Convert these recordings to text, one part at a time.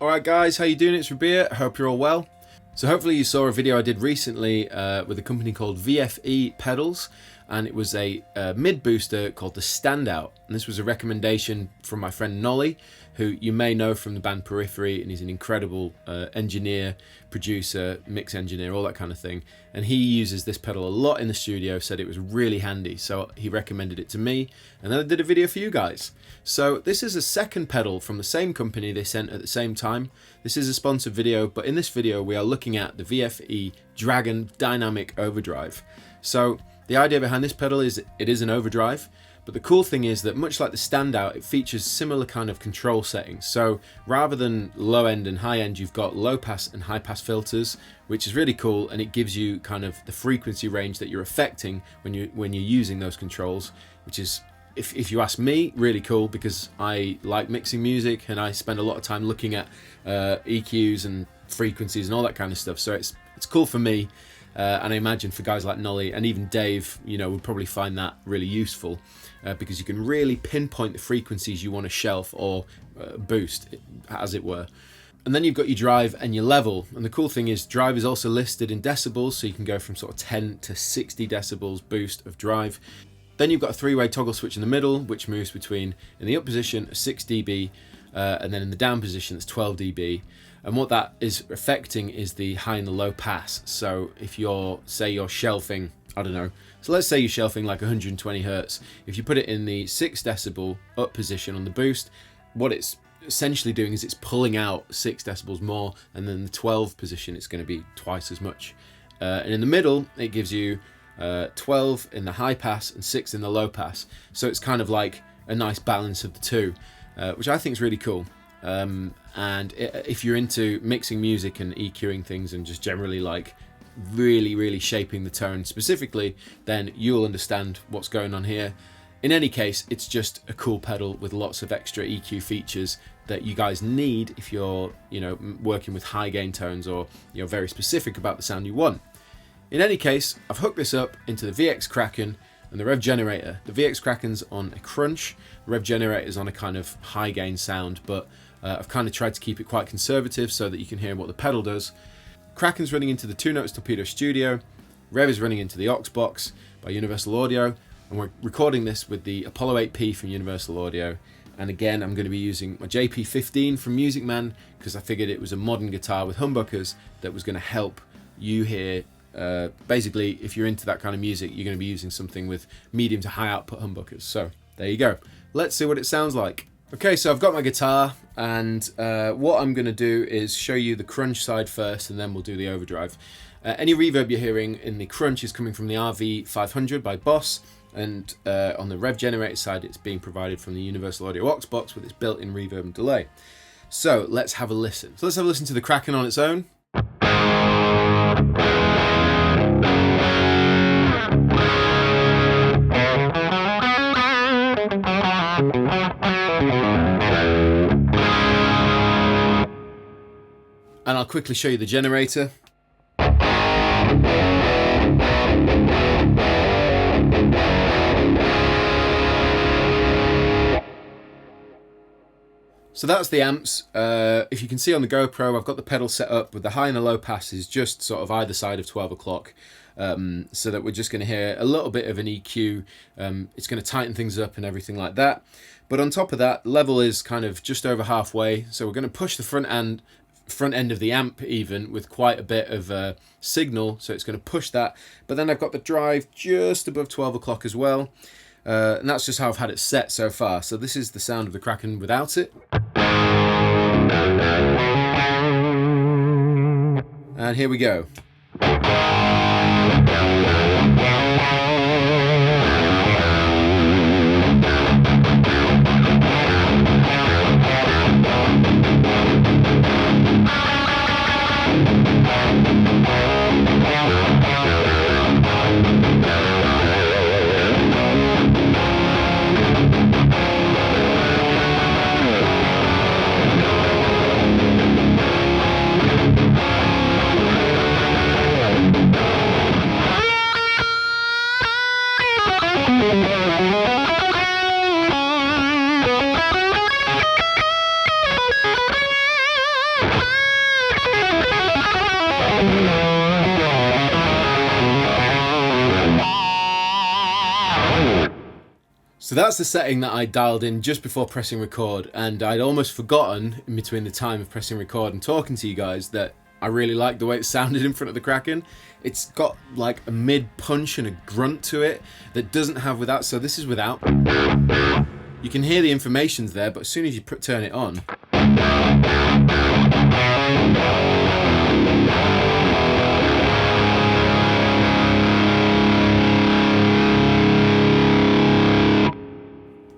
Alright guys, how you doing? It's Rabea, hope you're all well. So hopefully you saw a video I did recently with a company called VFE pedals, and it was a mid booster called the Standout, and this was a recommendation from my friend Nolly, who you may know from the band Periphery, and he's an incredible engineer, producer, mix engineer, all that kind of thing, and he uses this pedal a lot in the studio, said it was really handy, so he recommended it to me, and then I did a video for you guys. So this is a second pedal from the same company they sent at the same time. This is a sponsored video, but in this video we are looking at the VFE Dragon Dynamic Overdrive. So the idea behind this pedal is it is an overdrive, but the cool thing is that much like the Standout, it features similar kind of control settings. So rather than low end and high end, you've got low pass and high pass filters, which is really cool, and it gives you kind of the frequency range that you're affecting when you're using those controls, which is, if you ask me, really cool, because I like mixing music and I spend a lot of time looking at EQs and frequencies and all that kind of stuff. So it's cool for me, and I imagine for guys like Nolly and even Dave, you know, would probably find that really useful because you can really pinpoint the frequencies you want to shelf or boost, as it were. And then you've got your drive and your level, and the cool thing is drive is also listed in decibels, so you can go from sort of 10 to 60 decibels boost of drive. Then you've got a three-way toggle switch in the middle, which moves between, in the up position, 6 dB, and then in the down position, it's 12 dB. And what that is affecting is the high and the low pass. So if say you're shelving, I don't know, so let's say you're shelving like 120 Hertz. If you put it in the 6 decibel up position on the boost, what it's essentially doing is it's pulling out 6 decibels more, and then the 12 position, it's going to be twice as much. And in the middle, it gives you 12 in the high pass and 6 in the low pass, so it's kind of like a nice balance of the two, which I think is really cool. And if you're into mixing music and EQing things and just generally like really shaping the tone specifically, then you'll understand what's going on here. In any case, it's just a cool pedal with lots of extra EQ features that you guys need if you're, you know, working with high gain tones, or you're very specific about the sound you want. In any case, I've hooked this up into the VX Kraken and the Rev Generator. The VX Kraken's on a crunch, the Rev Generator's on a kind of high gain sound, but I've kind of tried to keep it quite conservative so that you can hear what the pedal does. Kraken's running into the 2 Notes Torpedo Studio, Rev is running into the aux box by Universal Audio, and we're recording this with the Apollo 8P from Universal Audio. And again, I'm going to be using my JP15 from Music Man, because I figured it was a modern guitar with humbuckers that was going to help you hear. Basically, if you're into that kind of music, you're going to be using something with medium to high output humbuckers. So there you go. Let's see what it sounds like. Okay, so I've got my guitar, and what I'm going to do is show you the crunch side first, and then we'll do the overdrive. Any reverb you're hearing in the crunch is coming from the RV500 by Boss, and on the Rev Generator side, it's being provided from the Universal Audio aux box with its built-in reverb and delay. So let's have a listen. So let's have a listen to the Kraken on its own. And I'll quickly show you the generator. So that's the amps. If you can see on the GoPro, I've got the pedal set up with the high and the low passes just sort of either side of 12 o'clock. So that we're just going to hear a little bit of an EQ. It's going to tighten things up and everything like that. But on top of that, level is kind of just over halfway. So we're going to push the front end of the amp even with quite a bit of signal. So it's going to push that. But then I've got the drive just above 12 o'clock as well. And that's just how I've had it set so far. So this is the sound of the Kraken without it. And here we go. So that's the setting that I dialed in just before pressing record, and I'd almost forgotten in between the time of pressing record and talking to you guys that I really liked the way it sounded in front of the Kraken. It's got like a mid punch and a grunt to it that doesn't have without, so this is without. You can hear the information's there, but as soon as you turn it on,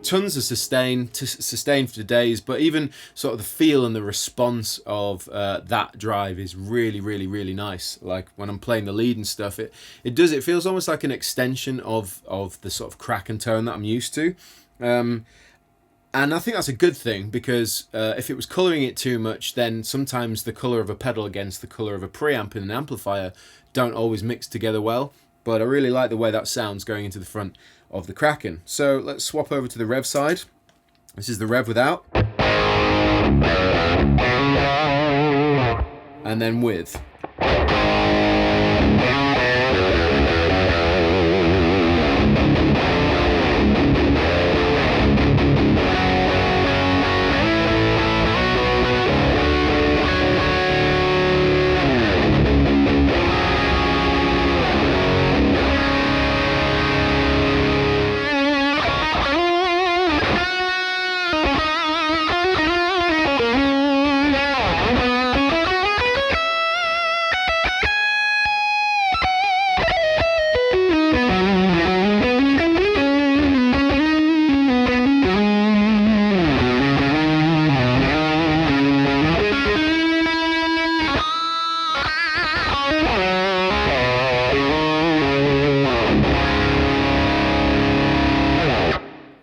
tons of sustain for days, but even sort of the feel and the response of that drive is really, really, really nice. Like when I'm playing the lead and stuff, it feels almost like an extension of the sort of Kraken tone that I'm used to. And I think that's a good thing, because if it was colouring it too much, then sometimes the colour of a pedal against the colour of a preamp in an amplifier don't always mix together well. But I really like the way that sounds going into the front of the Kraken. So let's swap over to the rev side. This is the rev without. And then with.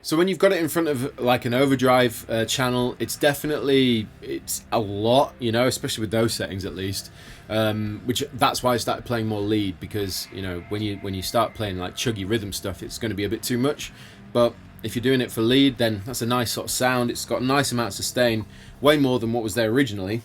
So when you've got it in front of like an overdrive channel, it's a lot, you know, especially with those settings at least. Which that's why I started playing more lead, because you know when you start playing like chuggy rhythm stuff, it's going to be a bit too much. But if you're doing it for lead, then that's a nice sort of sound. It's got a nice amount of sustain, way more than what was there originally.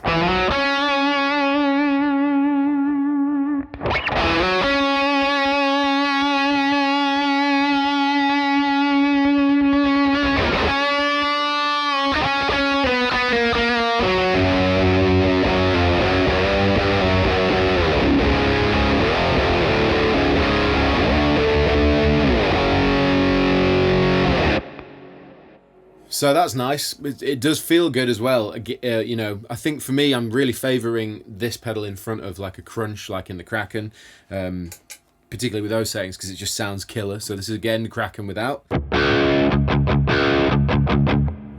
So that's nice. It does feel good as well. You know, I think for me, I'm really favouring this pedal in front of like a crunch, like in the Kraken, particularly with those settings, because it just sounds killer. So this is again the Kraken without,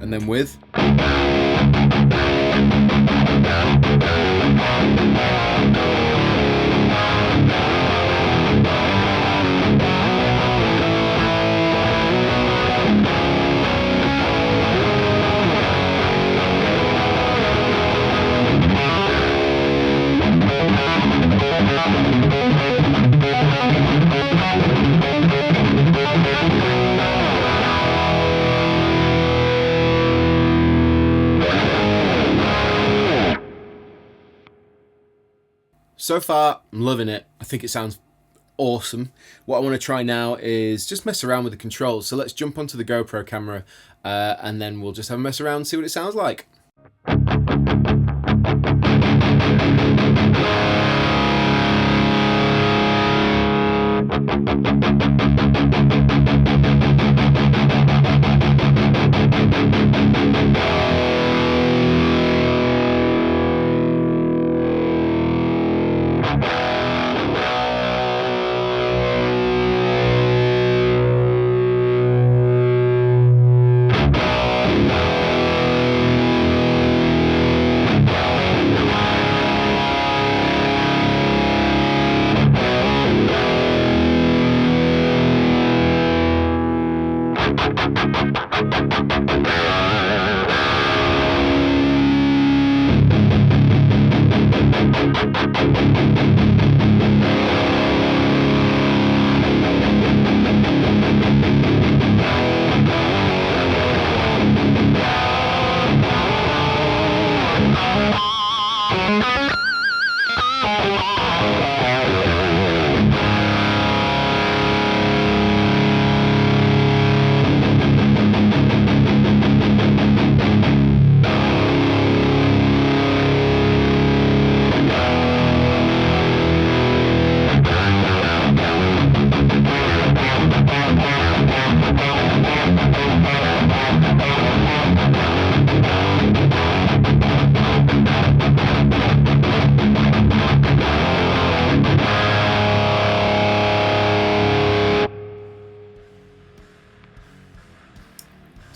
and then with. So far, I'm loving it. I think it sounds awesome. What I want to try now is just mess around with the controls. So let's jump onto the GoPro camera and then we'll just have a mess around and see what it sounds like.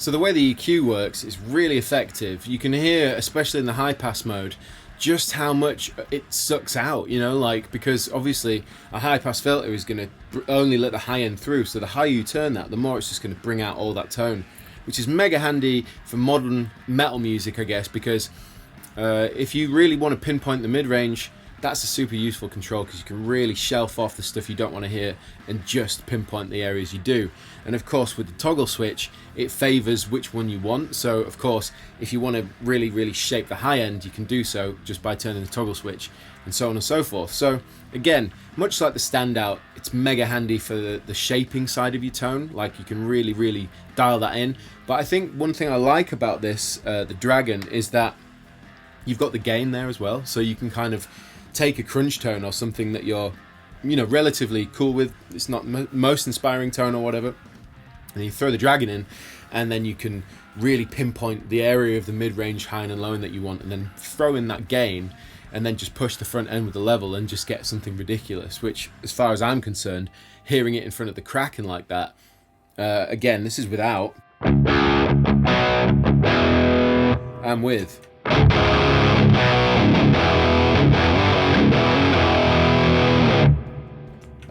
So the way the EQ works is really effective. You can hear, especially in the high pass mode, just how much it sucks out, you know, like, because obviously a high pass filter is going to only let the high end through, so the higher you turn that, the more it's just going to bring out all that tone, which is mega handy for modern metal music, I guess, because if you really want to pinpoint the mid-range, that's a super useful control, because you can really shelf off the stuff you don't want to hear and just pinpoint the areas you do. And of course with the toggle switch, it favors which one you want. So of course, if you want to really shape the high end, you can do so just by turning the toggle switch, and so on and so forth. So again, much like the standout, it's mega handy for the shaping side of your tone. Like, you can really dial that in. But I think one thing I like about this, the Dragon, is that you've got the gain there as well. So you can kind of take a crunch tone or something that you're, you know, relatively cool with, it's not most inspiring tone or whatever, and you throw the Dragon in, and then you can really pinpoint the area of the mid-range, high and low end that you want, and then throw in that gain, and then just push the front end with the level and just get something ridiculous, which, as far as I'm concerned, hearing it in front of the Kraken like that, again, this is without, and with.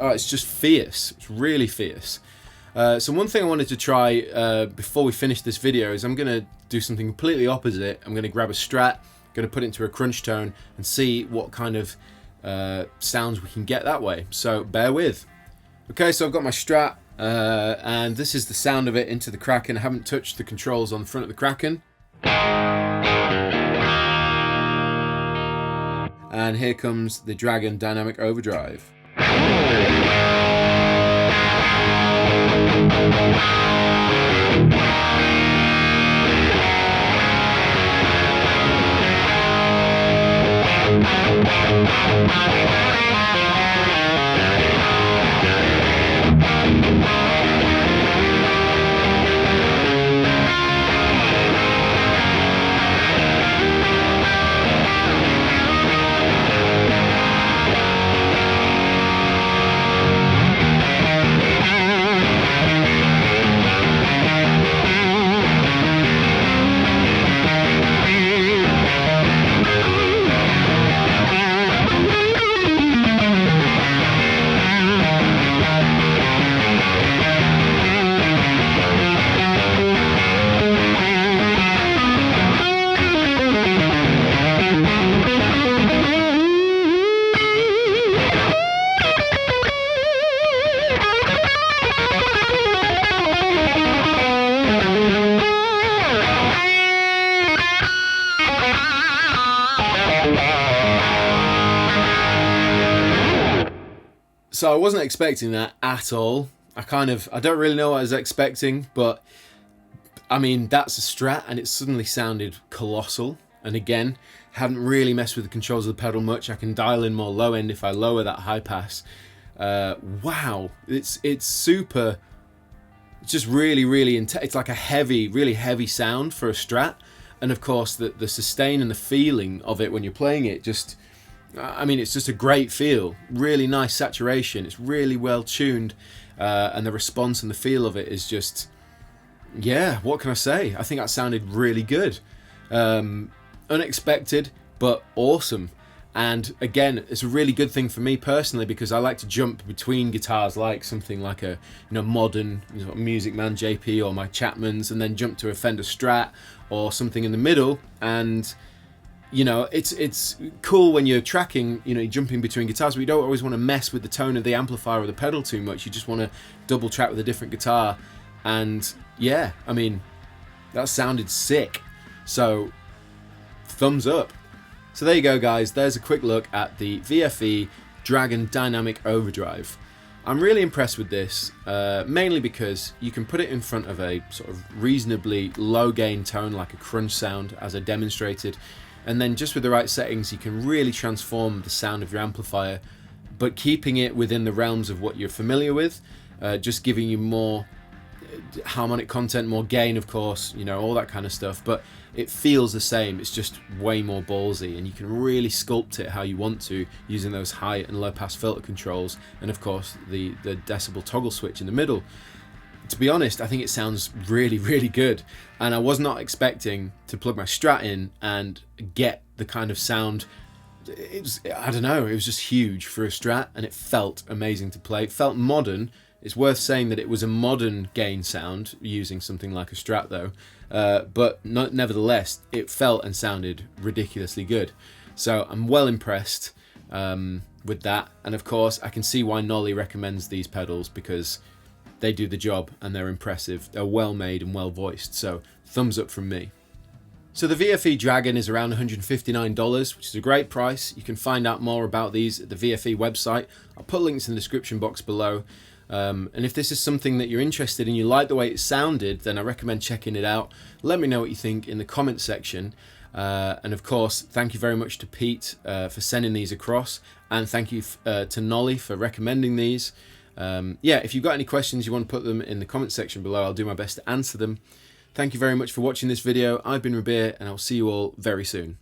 Oh, it's just fierce. It's really fierce. So one thing I wanted to try before we finish this video is I'm going to do something completely opposite. I'm going to grab a Strat, going to put it into a crunch tone, and see what kind of sounds we can get that way. So bear with. Okay, so I've got my Strat, and this is the sound of it into the Kraken. I haven't touched the controls on the front of the Kraken. And here comes the Dragon Dynamic Overdrive. So I wasn't expecting that at all. I don't really know what I was expecting, but I mean, that's a Strat and it suddenly sounded colossal. And again, haven't really messed with the controls of the pedal much. I can dial in more low end if I lower that high pass. Wow, it's super, it's just really intense. It's like a really heavy sound for a Strat. And of course the sustain and the feeling of it when you're playing it, just, I mean, it's just a great feel. Really nice saturation. It's really well tuned, and the response and the feel of it is just, yeah, what can I say? I think that sounded really good. Unexpected, but awesome. And again, it's a really good thing for me personally, because I like to jump between guitars, like something like a, modern, Music Man JP or my Chapmans, and then jump to a Fender Strat or something in the middle. And it's cool when you're tracking, you're jumping between guitars, but you don't always want to mess with the tone of the amplifier or the pedal too much. You just want to double track with a different guitar. And yeah, I mean, that sounded sick. So thumbs up. So there you go, guys. There's a quick look at the VFE Dragon Dynamic Overdrive. I'm really impressed with this, mainly because you can put it in front of a sort of reasonably low gain tone like a crunch sound, as I demonstrated. And then just with the right settings, you can really transform the sound of your amplifier, but keeping it within the realms of what you're familiar with, just giving you more harmonic content, more gain, of course, all that kind of stuff. But it feels the same. It's just way more ballsy, and you can really sculpt it how you want to using those high and low pass filter controls, and of course the decibel toggle switch in the middle. to be honest, I think it sounds really, really good. And I was not expecting to plug my Strat in and get the kind of sound. It was, I don't know, it was just huge for a Strat, and it felt amazing to play. It felt modern. It's worth saying that it was a modern gain sound using something like a Strat though, but nevertheless, it felt and sounded ridiculously good. So I'm well impressed with that, and of course I can see why Nolly recommends these pedals, because they do the job and they're impressive. They're well made and well voiced, so thumbs up from me. So the VFE Dragon is around $159, which is a great price. You can find out more about these at the VFE website. I'll put links in the description box below. And if this is something that you're interested in, you like the way it sounded, then I recommend checking it out. Let me know what you think in the comment section. And of course, thank you very much to Pete for sending these across, and thank you to Nolly for recommending these. Yeah, if you've got any questions, you want to put them in the comment section below. I'll do my best to answer them. Thank you very much for watching this video. I've been Rabea, and I'll see you all very soon.